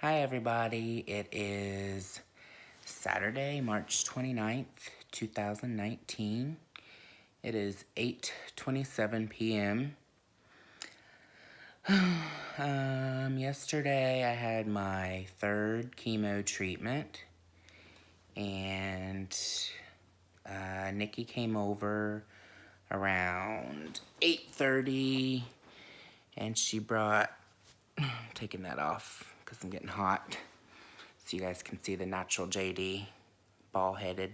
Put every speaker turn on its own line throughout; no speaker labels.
Hi everybody, it is Saturday, March 29th, 2019. It is 8:27 p.m. Yesterday I had my third chemo treatment and Nikki came over around 8:30 and she brought, taking that off because I'm getting hot so you guys can see the natural JD, bald-headed,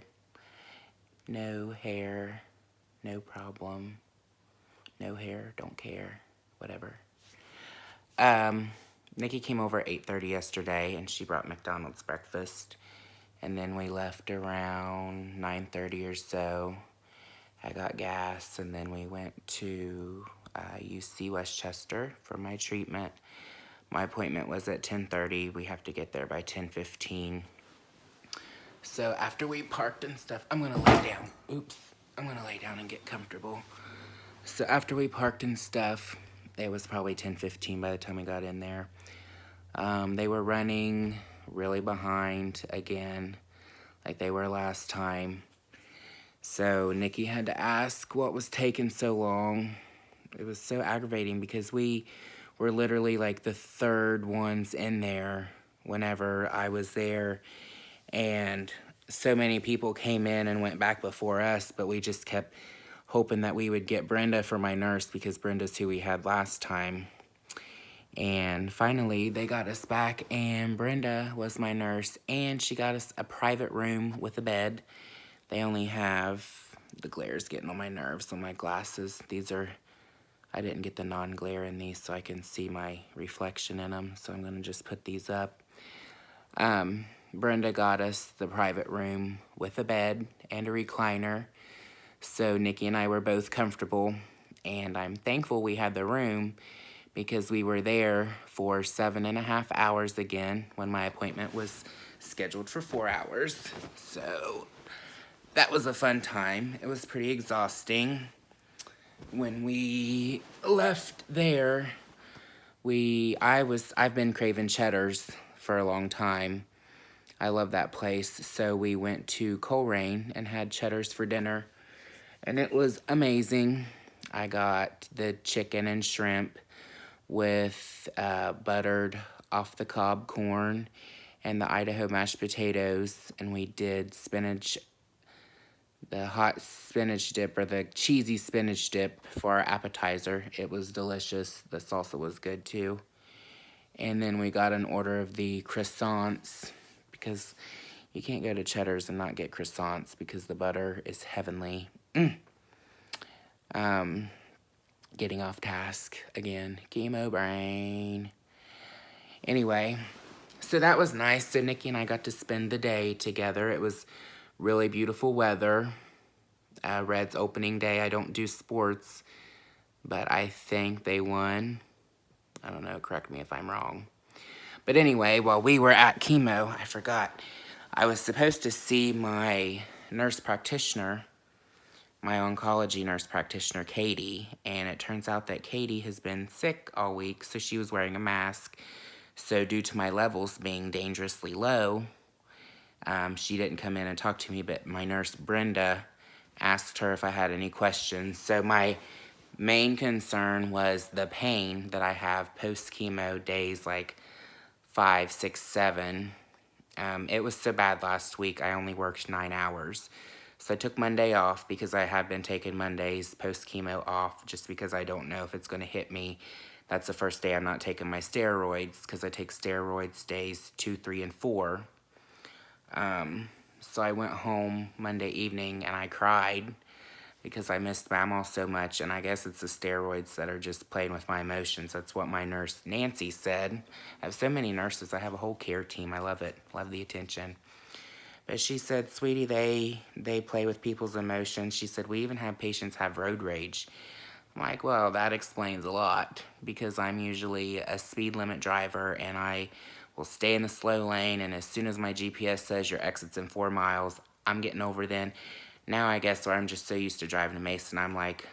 no hair, no problem, no hair, don't care, whatever. Nikki came over at 8:30 yesterday and she brought McDonald's breakfast, and then we left around 9:30 or so. I got gas and then we went to UC Westchester for my treatment. My appointment was at 10:30. We have to get there by 10:15. So after we parked and stuff, I'm gonna lay down. Oops, I'm gonna lay down and get comfortable. So after we parked and stuff, it was probably 10:15 by the time we got in there. They were running really behind again, like they were last time. So Nikki had to ask what was taking so long. It was so aggravating because we were literally like the third ones in there whenever I was there. And so many people came in and went back before us, but we just kept hoping that we would get Brenda for my nurse because Brenda's who we had last time. And finally, they got us back, and Brenda was my nurse, and she got us a private room with a bed. They only have, the glare's getting on my nerves on my glasses. These are, I didn't get the non-glare in these so I can see my reflection in them, so I'm going to just put these up. Brenda got us the private room with a bed and a recliner, so Nikki and I were both comfortable, and I'm thankful we had the room because we were there for 7.5 hours again when my appointment was scheduled for 4 hours. So that was a fun time. It was pretty exhausting. When we left there, I've been craving Cheddar's for a long time. I love that place. So we went to Coleraine and had Cheddar's for dinner, and it was amazing. I got the chicken and shrimp with buttered off the cob corn and the Idaho mashed potatoes, and we did spinach, the hot spinach dip or the cheesy spinach dip for our appetizer. It was delicious. The salsa was good too. And then we got an order of the croissants because you can't go to Cheddar's and not get croissants because the butter is heavenly. Getting off task again. Chemo brain. Anyway, so that was nice. So Nikki and I got to spend the day together. It was really beautiful weather. Red's opening day. I don't do sports, but I think they won. I don't know, correct me if I'm wrong. But anyway, while we were at chemo, I forgot. I was supposed to see my nurse practitioner, my oncology nurse practitioner, Katie, and it turns out that Katie has been sick all week, so she was wearing a mask. So due to my levels being dangerously low, she didn't come in and talk to me, but my nurse, Brenda, asked her if I had any questions. So my main concern was the pain that I have post-chemo days like 5, 6, 7. It was so bad last week, I only worked 9 hours. So I took Monday off because I have been taking Mondays post-chemo off just because I don't know if it's going to hit me. That's the first day I'm not taking my steroids because I take steroids days 2, 3, and 4. So I went home Monday evening and I cried because I missed Mamaw so much, and I guess it's the steroids that are just playing with my emotions. That's what my nurse, Nancy, said. I have so many nurses. I have a whole care team. I love it. Love the attention. But she said, sweetie, they play with people's emotions. She said, we even have patients have road rage. I'm like, well, that explains a lot because I'm usually a speed limit driver and I will stay in the slow lane, and as soon as my GPS says your exit's in 4 miles, I'm getting over then. Now I guess where I'm just so used to driving to Mason, I'm like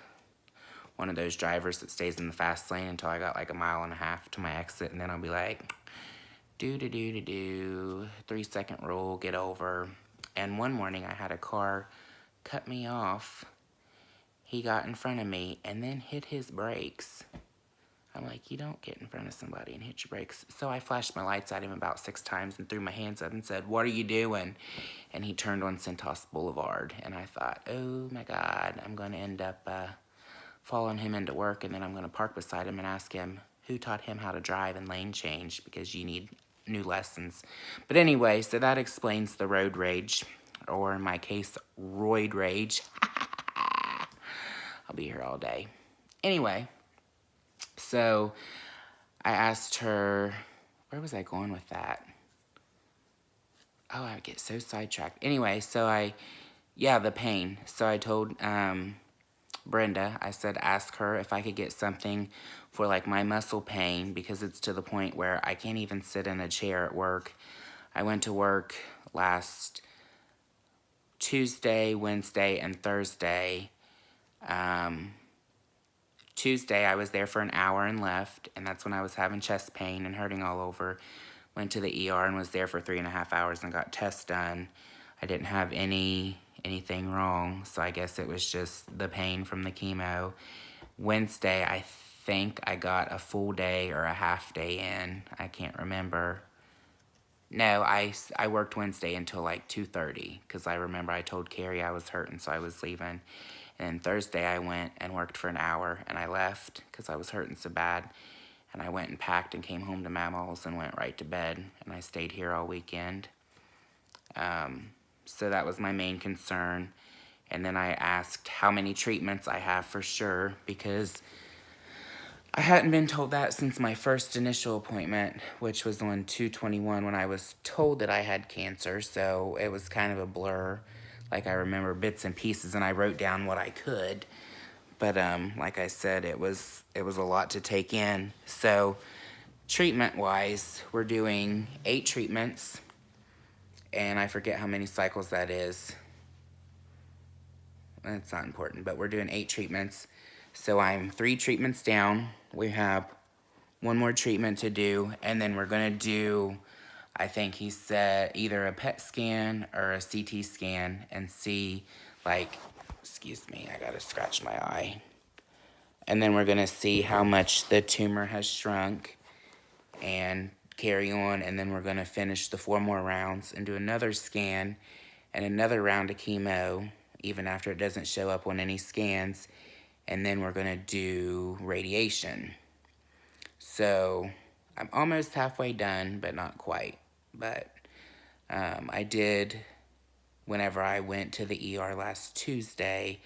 one of those drivers that stays in the fast lane until I got like 1.5 miles to my exit, and then I'll be like, do, 3-second rule, get over. And one morning I had a car cut me off. He got in front of me and then hit his brakes. I'm like, you don't get in front of somebody and hit your brakes. So I flashed my lights at him about 6 times and threw my hands up and said, what are you doing? And he turned on Centos Boulevard. And I thought, oh my God, I'm going to end up following him into work, and then I'm going to park beside him and ask him who taught him how to drive and lane change, because you need new lessons. But anyway, so that explains the road rage, or in my case, roid rage. I'll be here all day. Anyway, so I asked her, where was I going with that? Oh, I get so sidetracked. Anyway, so the pain. So I told Brenda, I said, ask her if I could get something for like my muscle pain, because it's to the point where I can't even sit in a chair at work. I went to work last Tuesday, Wednesday, and Thursday. Tuesday, I was there for an hour and left, and that's when I was having chest pain and hurting all over. Went to the ER and was there for 3.5 hours and got tests done. I didn't have anything wrong, so I guess it was just the pain from the chemo. Wednesday, I think I got a full day or a half day in. I can't remember. No, I worked Wednesday until like 2:30, because I remember I told Carrie I was hurting, so I was leaving. And then Thursday I went and worked for an hour, and I left because I was hurting so bad. And I went and packed and came home to Mammals and went right to bed. And I stayed here all weekend. So that was my main concern. And then I asked how many treatments I have for sure, because I hadn't been told that since my first initial appointment, which was on 2/21, when I was told that I had cancer. So it was kind of a blur. Like, I remember bits and pieces, and I wrote down what I could. But like I said, it was a lot to take in. So treatment-wise, we're doing 8 treatments, and I forget how many cycles that is. That's not important, but we're doing 8 treatments. So I'm 3 treatments down. We have 1 more treatment to do, and then we're gonna do, I think he said, either a PET scan or a CT scan, and see, like, excuse me, I gotta scratch my eye. And then we're gonna see how much the tumor has shrunk and carry on, and then we're gonna finish the 4 more rounds and do another scan and another round of chemo, even after it doesn't show up on any scans, and then we're gonna do radiation. So I'm almost halfway done, but not quite. But I did, whenever I went to the ER last Tuesday,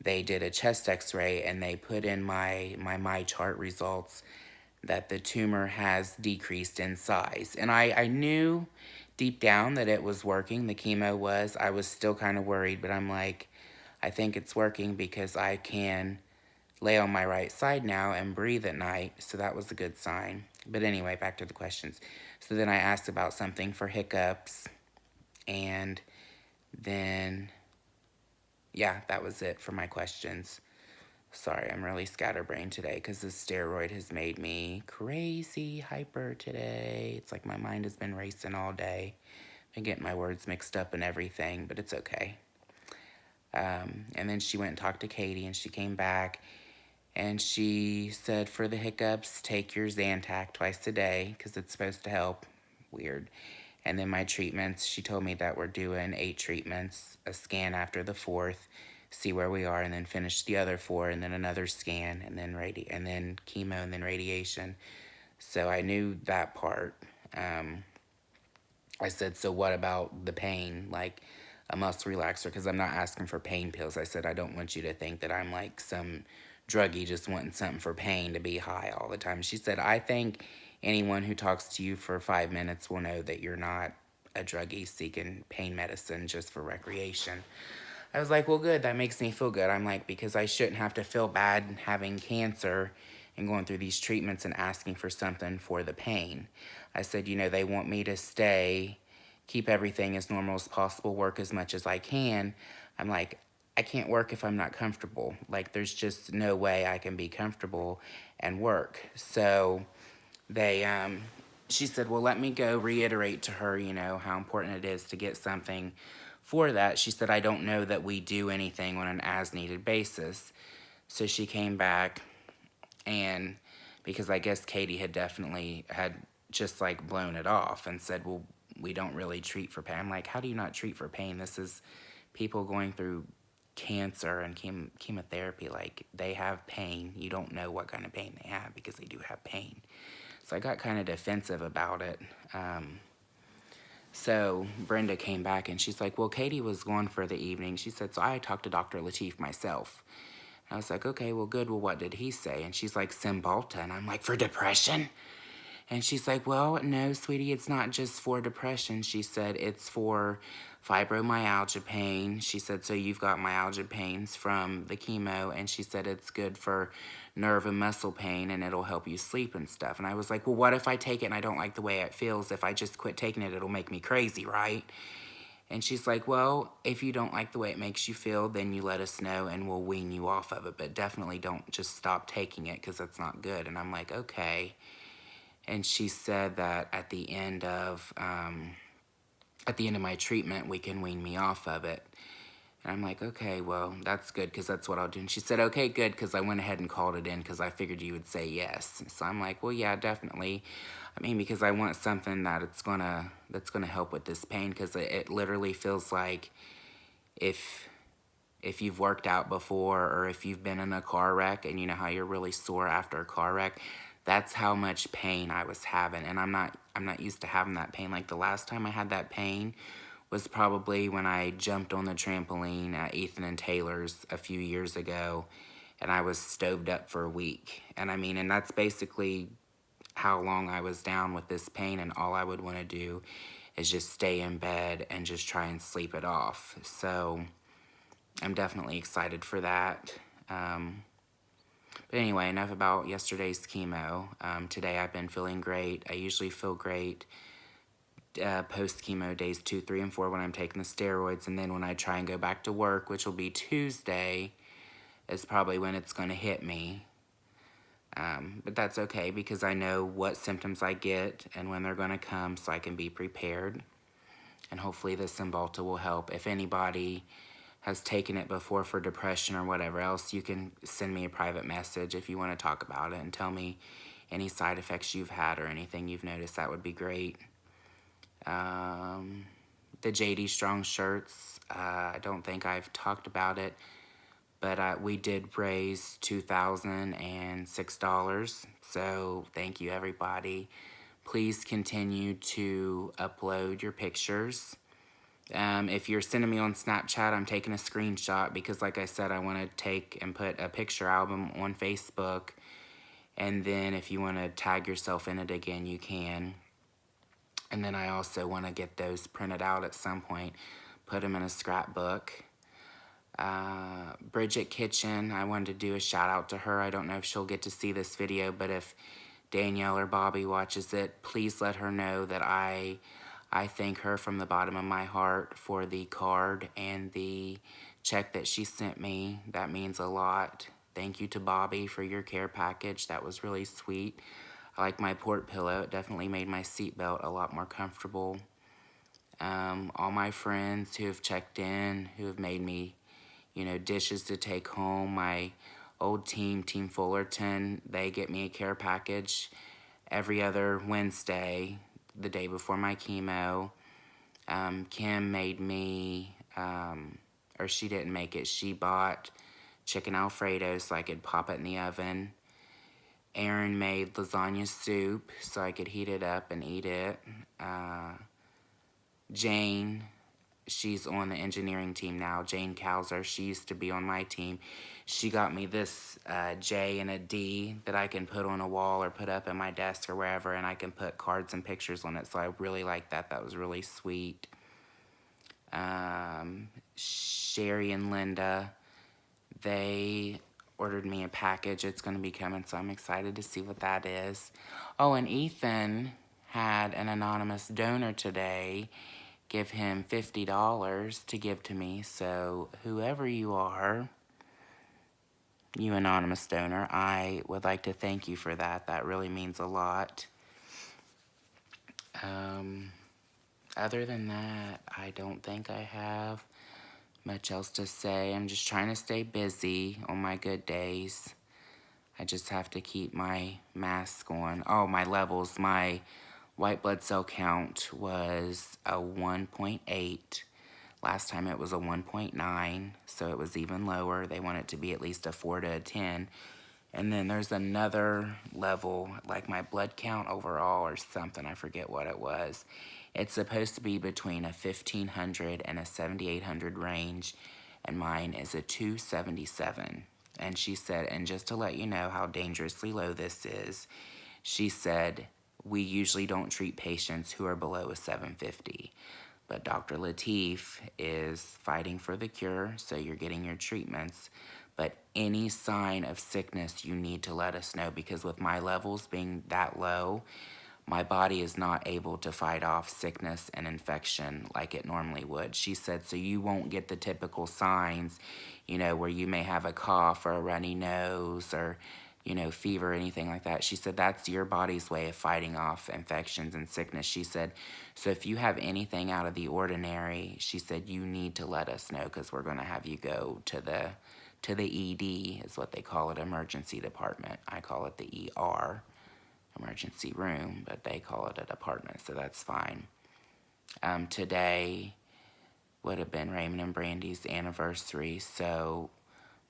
they did a chest x-ray, and they put in my chart results that the tumor has decreased in size. And I knew deep down that it was working, the chemo was. I was still kind of worried, but I'm like, I think it's working because I can lay on my right side now and breathe at night, so that was a good sign. But anyway, back to the questions. So then I asked about something for hiccups, and then, yeah, that was it for my questions. Sorry, I'm really scatterbrained today because the steroid has made me crazy hyper today. It's like my mind has been racing all day. I get my words mixed up and everything, but it's okay. And then she went and talked to Katie, and she came back, and she said for the hiccups, take your Zantac twice a day because it's supposed to help. Weird. And then my treatments, she told me that we're doing 8 treatments, a scan after the 4th, see where we are, and then finish the other 4, and then another scan, and then and then chemo, and then radiation. So I knew that part. I said, so what about the pain, like a muscle relaxer? Because I'm not asking for pain pills. I said, I don't want you to think that I'm like some druggie just wanting something for pain to be high all the time. She said, I think anyone who talks to you for 5 minutes will know that you're not a druggie seeking pain medicine just for recreation. I was like, well, good. That makes me feel good. I'm like, because I shouldn't have to feel bad having cancer and going through these treatments and asking for something for the pain. I said, you know, they want me to stay, keep everything as normal as possible, work as much as I can. I'm like, I can't work if I'm not comfortable. Like, there's just no way I can be comfortable and work. So they she said, well, let me go reiterate to her, you know, how important it is to get something for that. She said, I don't know that we do anything on an as-needed basis. So she came back, and because I guess Katie had definitely had just like blown it off and said, well, we don't really treat for pain. I'm like, how do you not treat for pain? This is people going through cancer and chemotherapy. Like, they have pain. You don't know what kind of pain they have because they do have pain. So I got kind of defensive about it. So Brenda came back and she's like, well, Katie was gone for the evening. She said, so I talked to Dr. Lateef myself. I was like, okay, well, good. Well, what did he say? And she's like, Cymbalta. And I'm like, for depression? And she's like, well, no, sweetie, it's not just for depression. She said, it's for fibromyalgia pain. She said, so you've got myalgia pains from the chemo. And she said, it's good for nerve and muscle pain, and it'll help you sleep and stuff. And I was like, well, what if I take it and I don't like the way it feels? If I just quit taking it, it'll make me crazy, right? And she's like, well, if you don't like the way it makes you feel, then you let us know and we'll wean you off of it. But definitely don't just stop taking it because that's not good. And I'm like, okay. And she said that at the end of my treatment, we can wean me off of it. And I'm like, okay, well, that's good because that's what I'll do. And she said, okay, good, because I went ahead and called it in because I figured you would say yes. So I'm like, well, yeah, definitely. I mean, because I want something that's gonna help with this pain, because it literally feels like if you've worked out before, or if you've been in a car wreck and you know how you're really sore after a car wreck, that's how much pain I was having. And I'm not used to having that pain. Like, the last time I had that pain was probably when I jumped on the trampoline at Ethan and Taylor's a few years ago, and I was stoved up for a week. And I mean, and that's basically how long I was down with this pain, and all I would want to do is just stay in bed and just try and sleep it off. So I'm definitely excited for that. But anyway, enough about yesterday's chemo. Today I've been feeling great. I usually feel great post-chemo days 2, 3, and 4 when I'm taking the steroids. And then when I try and go back to work, which will be Tuesday, is probably when it's going to hit me. But that's okay because I know what symptoms I get and when they're going to come, so I can be prepared. And hopefully the Cymbalta will help. If anybody has taken it before for depression or whatever else, you can send me a private message if you want to talk about it and tell me any side effects you've had or anything you've noticed. That would be great. The JD Strong shirts, I don't think I've talked about it, but we did raise $2,006, so thank you, everybody. Please continue to upload your pictures. If you're sending me on Snapchat, I'm taking a screenshot because, like I said, I want to take and put a picture album on Facebook, and then if you want to tag yourself in it again, you can. And then I also want to get those printed out at some point, put them in a scrapbook. Bridget Kitchen, I wanted to do a shout out to her. I don't know if she'll get to see this video, but if Danielle or Bobby watches it, please let her know that I thank her from the bottom of my heart for the card and the check that she sent me. That means a lot. Thank you to Bobby for your care package. That was really sweet. I like my port pillow. It definitely made my seatbelt a lot more comfortable. All my friends who have checked in, who have made me, you know, dishes to take home. My old team, Team Fullerton, they get me a care package every other Wednesday, the day before my chemo. Kim made me, or she didn't make it, she bought chicken Alfredo so I could pop it in the oven. Aaron made lasagna soup so I could heat it up and eat it. Jane, she's on the engineering team now. Jane Cowser, she used to be on my team. She got me this J and a D that I can put on a wall or put up in my desk or wherever, and I can put cards and pictures on it, so I really like that. That was really sweet. Sherry and Linda, they ordered me a package. It's going to be coming, so I'm excited to see what that is. Oh, and Ethan had an anonymous donor today give him $50 to give to me, so whoever you are, you anonymous donor, I would like to thank you for that. That really means a lot. Um, Other than that, I don't think I have much else to say. I'm just trying to stay busy on my good days. I just have to keep my mask on. Oh, my levels. My white blood cell count was a 1.8. Last time it was a 1.9, so it was even lower. They want it to be at least a 4 to a 10. And then there's another level, like my blood count overall or something, I forget what it was. It's supposed to be between a 1500 and a 7800 range, and mine is a 277. And she said, and just to let you know how dangerously low this is, she said, we usually don't treat patients who are below a 750. But Dr. Lateef is fighting for the cure, so you're getting your treatments. But any sign of sickness, you need to let us know, because with my levels being that low, my body is not able to fight off sickness and infection like it normally would. She said, so you won't get the typical signs, where you may have a cough or a runny nose or, fever or anything like that. She said, that's your body's way of fighting off infections and sickness. She said, so if you have anything out of the ordinary, she said, you need to let us know, because we're going to have you go to the ED, is what they call it, emergency department. I call it the ER, emergency room, but they call it a department, so that's fine. Today would have been Raymond and Brandy's anniversary, so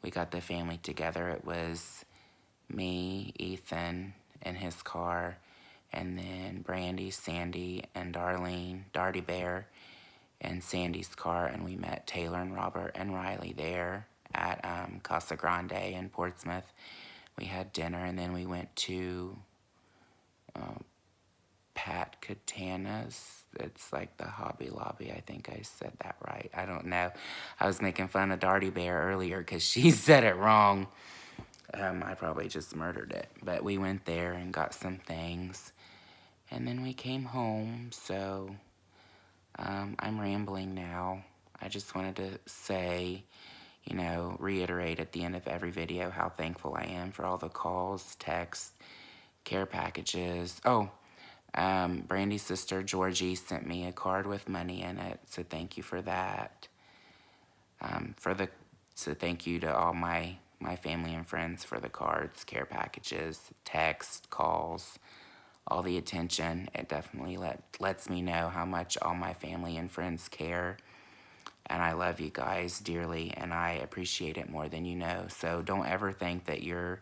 we got the family together. It was me, Ethan, in his car, and then Brandy, Sandy, and Darlene, Darty Bear, in Sandy's car, and we met Taylor and Robert and Riley there at Casa Grande in Portsmouth. We had dinner, and then we went to Pat Katana's. It's like the Hobby Lobby. I think I said that right. I don't know. I was making fun of Darty Bear earlier because she said it wrong. I probably just murdered it. But we went there and got some things. And then we came home, so I'm rambling now. I just wanted to say, reiterate at the end of every video how thankful I am for all the calls, texts, care packages. Oh, Brandy's sister, Georgie, sent me a card with money in it, so thank you for that. So thank you to all my family and friends for the cards, care packages, text, calls, all the attention. It definitely lets me know how much all my family and friends care. And I love you guys dearly, and I appreciate it more than you know. So don't ever think that you're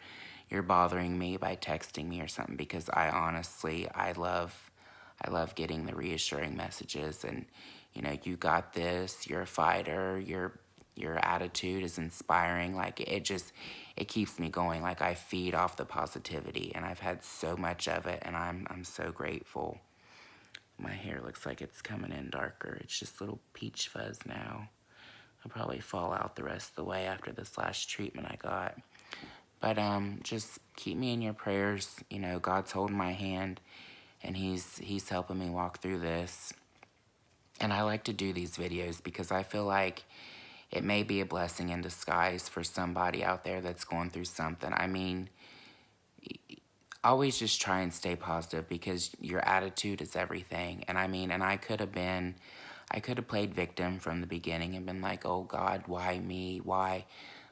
bothering me by texting me or something, because I honestly, I love getting the reassuring messages. And you got this, you're a fighter, your attitude is inspiring. Like, it keeps me going. Like, I feed off the positivity, and I've had so much of it, and I'm so grateful. My hair looks like it's coming in darker. It's just little peach fuzz now. I'll probably fall out the rest of the way after this last treatment I got. But just keep me in your prayers. God's holding my hand, and he's helping me walk through this. And I like to do these videos because I feel like it may be a blessing in disguise for somebody out there that's going through something. I mean, always just try and stay positive, because your attitude is everything. And I could have played victim from the beginning and been like, oh God, why me? Why?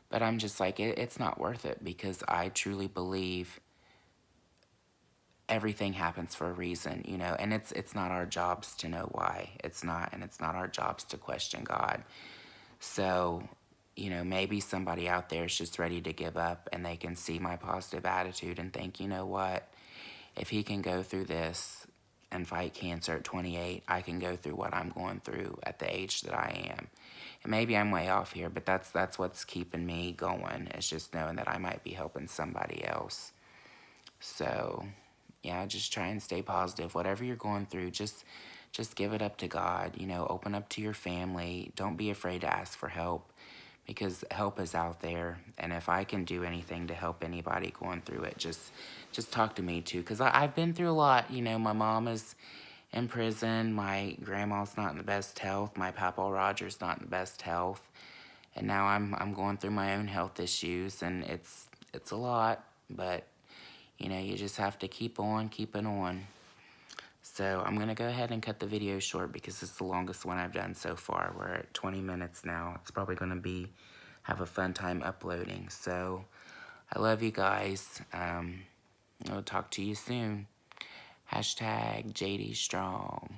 But I'm just like, it's not worth it, because I truly believe everything happens for a reason, and it's not our jobs to know why. It's not, and it's not our jobs to question God. So, maybe somebody out there is just ready to give up, and they can see my positive attitude and think, you know what? If he can go through this and fight cancer at 28, I can go through what I'm going through at the age that I am. And maybe I'm way off here, but that's what's keeping me going, is just knowing that I might be helping somebody else. So, yeah, just try and stay positive. Whatever you're going through, just give it up to God. Open up to your family. Don't be afraid to ask for help, because help is out there. And if I can do anything to help anybody going through it, just talk to me too, because I've been through a lot. My mom is in prison. My grandma's not in the best health. My Papa Roger's not in the best health. And now I'm going through my own health issues, and it's a lot, but you just have to keep on keeping on. So I'm going to go ahead and cut the video short because it's the longest one I've done so far. We're at 20 minutes now. It's probably going to have a fun time uploading. So I love you guys. I'll talk to you soon. Hashtag JD Strong.